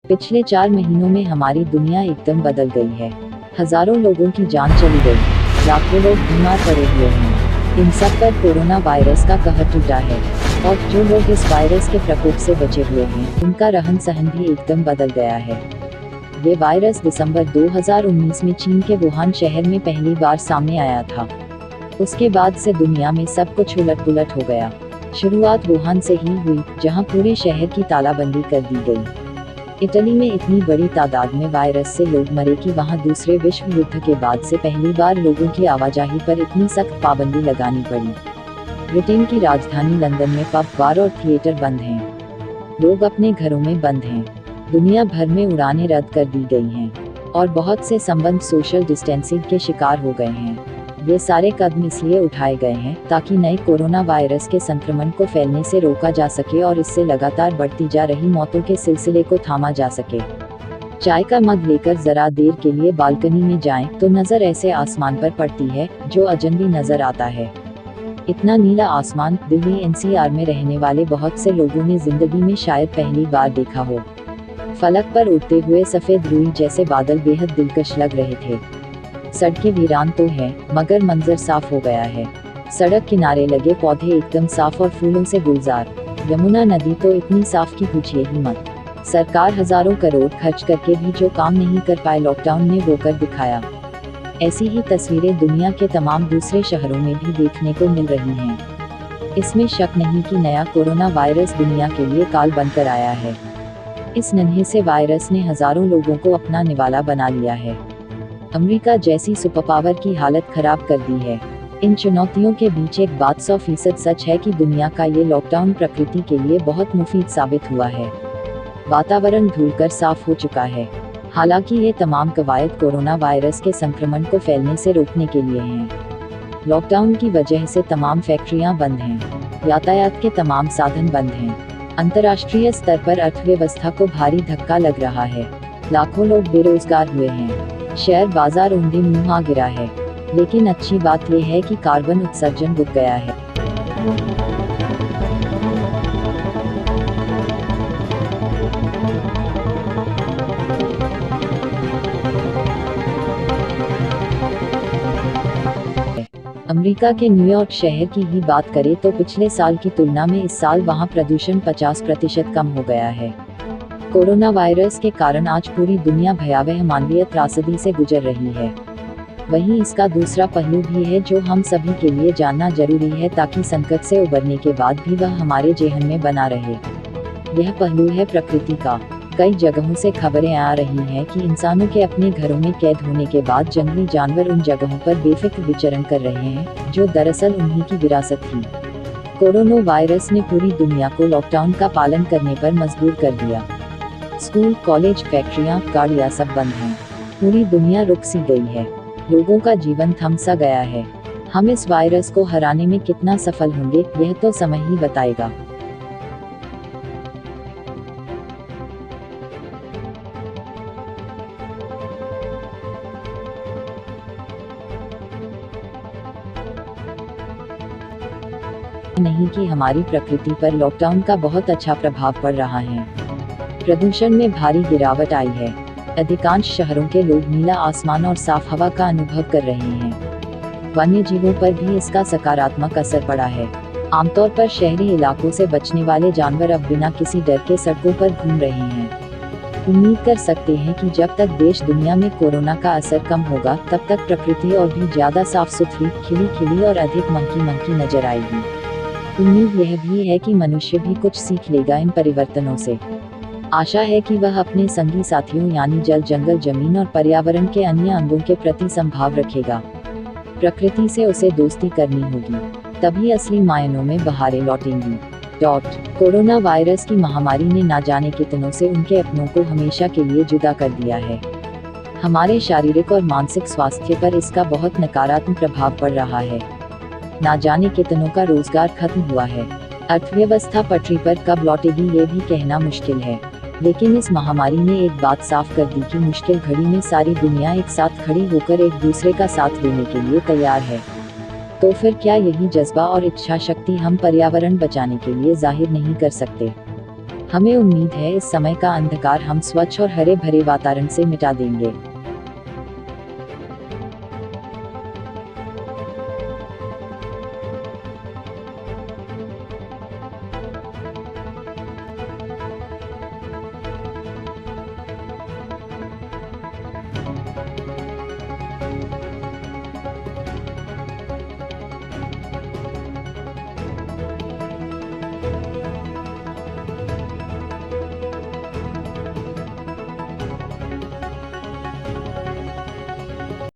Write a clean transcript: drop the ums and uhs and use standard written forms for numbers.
पिछले 4 महीनों में हमारी दुनिया एकदम बदल गई है। हजारों लोगों की जान चली गई, लाखों लोग बीमार पड़े हुए हैं। इन सब पर कोरोना वायरस का कहर टूटा है और जो लोग इस वायरस के प्रकोप से बचे हुए हैं, उनका रहन सहन भी एकदम बदल गया है। ये वायरस दिसंबर 2019 में चीन के वुहान शहर में पहली बार सामने आया था। उसके बाद से दुनिया में सब कुछ उलट पुलट हो गया। शुरुआत वुहान से ही हुई, जहां पूरे शहर की तालाबंदी कर दी गई। इटली में इतनी बड़ी तादाद में वायरस से लोग मरे कि वहां दूसरे विश्व युद्ध के बाद से पहली बार लोगों की आवाजाही पर इतनी सख्त पाबंदी लगानी पड़ी। ब्रिटेन की राजधानी लंदन में पब, बार और थिएटर बंद हैं। लोग अपने घरों में बंद हैं। दुनिया भर में उड़ानें रद्द कर दी गई हैं और बहुत से संबंध सोशल डिस्टेंसिंग के शिकार हो गए हैं। ये सारे कदम इसलिए उठाए गए हैं ताकि नए कोरोना वायरस के संक्रमण को फैलने से रोका जा सके और इससे लगातार बढ़ती जा रही मौतों के सिलसिले को थामा जा सके। चाय का मग लेकर जरा देर के लिए बालकनी में जाएं तो नजर ऐसे आसमान पर पड़ती है जो अजनबी नजर आता है। इतना नीला आसमान दिल्ली एनसीआर में रहने वाले बहुत से लोगों ने जिंदगी में शायद पहली बार देखा हो। फलक पर उड़ते हुए सफेद रुई जैसे बादल बेहद दिलकश लग रहे थे। सड़कें वीरान तो हैं, मगर मंजर साफ हो गया है। सड़क किनारे लगे पौधे एकदम साफ और फूलों से गुलजार। यमुना नदी तो इतनी साफ कि पूछिए ही मत। सरकार हजारों करोड़ खर्च करके भी जो काम नहीं कर पाए, लॉकडाउन ने वो कर दिखाया। ऐसी ही तस्वीरें दुनिया के तमाम दूसरे शहरों में भी देखने को मिल रही हैं। इसमें शक नहीं कि नया कोरोना वायरस दुनिया के लिए काल बनकर आया है। इस नन्हे से वायरस ने हजारों लोगों को अपना निवाला बना लिया है। अमेरिका जैसी सुपर पावर की हालत खराब कर दी है। इन चुनौतियों के बीच एक बात 100% सच है कि दुनिया का ये लॉकडाउन प्रकृति के लिए बहुत मुफीद साबित हुआ है। वातावरण धुलकर साफ हो चुका है। हालांकि ये तमाम कवायद कोरोना वायरस के संक्रमण को फैलने से रोकने के लिए हैं। लॉकडाउन की वजह से तमाम फैक्ट्रियां बंद हैं, यातायात के तमाम साधन बंद हैं। अंतर्राष्ट्रीय स्तर पर अर्थव्यवस्था को भारी धक्का लग रहा है। लाखों लोग बेरोजगार हुए हैं। शेयर बाजार ऊंधे मुंह आ गिरा है। लेकिन अच्छी बात यह है कि कार्बन उत्सर्जन रुक गया है। अमेरिका के न्यूयॉर्क शहर की ही बात करें तो पिछले साल की तुलना में इस साल वहां प्रदूषण 50% कम हो गया है। कोरोना वायरस के कारण आज पूरी दुनिया भयावह मानवीय त्रासदी से गुजर रही है। वहीं इसका दूसरा पहलू भी है जो हम सभी के लिए जानना जरूरी है ताकि संकट से उबरने के बाद भी वह हमारे जेहन में बना रहे। यह पहलू है प्रकृति का। कई जगहों से खबरें आ रही हैं कि इंसानों के अपने घरों में कैद होने के बाद जंगली जानवर उन जगहों पर बेफिक्र विचरण कर रहे हैं जो दरअसल उन्हीं की विरासत थी। कोरोना वायरस ने पूरी दुनिया को लॉकडाउन का पालन करने पर मजबूर कर दिया। स्कूल, कॉलेज, फैक्ट्रियां, गाड़ियां सब बंद हैं। पूरी दुनिया रुक सी गई है। लोगों का जीवन थम सा गया है। हम इस वायरस को हराने में कितना सफल होंगे, यह तो समय ही बताएगा। नहीं कि हमारी प्रकृति पर लॉकडाउन का बहुत अच्छा प्रभाव पड़ रहा है। प्रदूषण में भारी गिरावट आई है। अधिकांश शहरों के लोग नीला आसमान और साफ हवा का अनुभव कर रहे हैं। वन्य जीवों पर भी इसका सकारात्मक असर पड़ा है। आमतौर पर शहरी इलाकों से बचने वाले जानवर अब बिना किसी डर के सड़कों पर घूम रहे हैं। उम्मीद कर सकते हैं कि जब तक देश दुनिया में कोरोना का असर कम होगा, तब तक प्रकृति और भी ज्यादा साफ सुथरी, खिली खिली और अधिक मंकी नजर आएगी। उम्मीद यह भी है कि मनुष्य भी कुछ सीख लेगा इन परिवर्तनों से। आशा है कि वह अपने संगी साथियों यानी जल, जंगल, जमीन और पर्यावरण के अन्य अंगों के प्रति संभाव रखेगा। प्रकृति से उसे दोस्ती करनी होगी, तभी असली मायनों में बहारें लौटेंगी। कोरोना वायरस की महामारी ने ना जाने कितनों से उनके अपनों को हमेशा के लिए जुदा कर दिया है। हमारे शारीरिक और मानसिक स्वास्थ्य पर इसका बहुत नकारात्मक प्रभाव पड़ रहा है। ना जाने कितनों का रोजगार खत्म हुआ है। अर्थव्यवस्था पटरी पर कब लौटेगी ये भी कहना मुश्किल है। लेकिन इस महामारी ने एक बात साफ कर दी कि मुश्किल घड़ी में सारी दुनिया एक साथ खड़ी होकर एक दूसरे का साथ देने के लिए तैयार है। तो फिर क्या यही जज्बा और इच्छा शक्ति हम पर्यावरण बचाने के लिए जाहिर नहीं कर सकते? हमें उम्मीद है इस समय का अंधकार हम स्वच्छ और हरे भरे वातावरण से मिटा देंगे।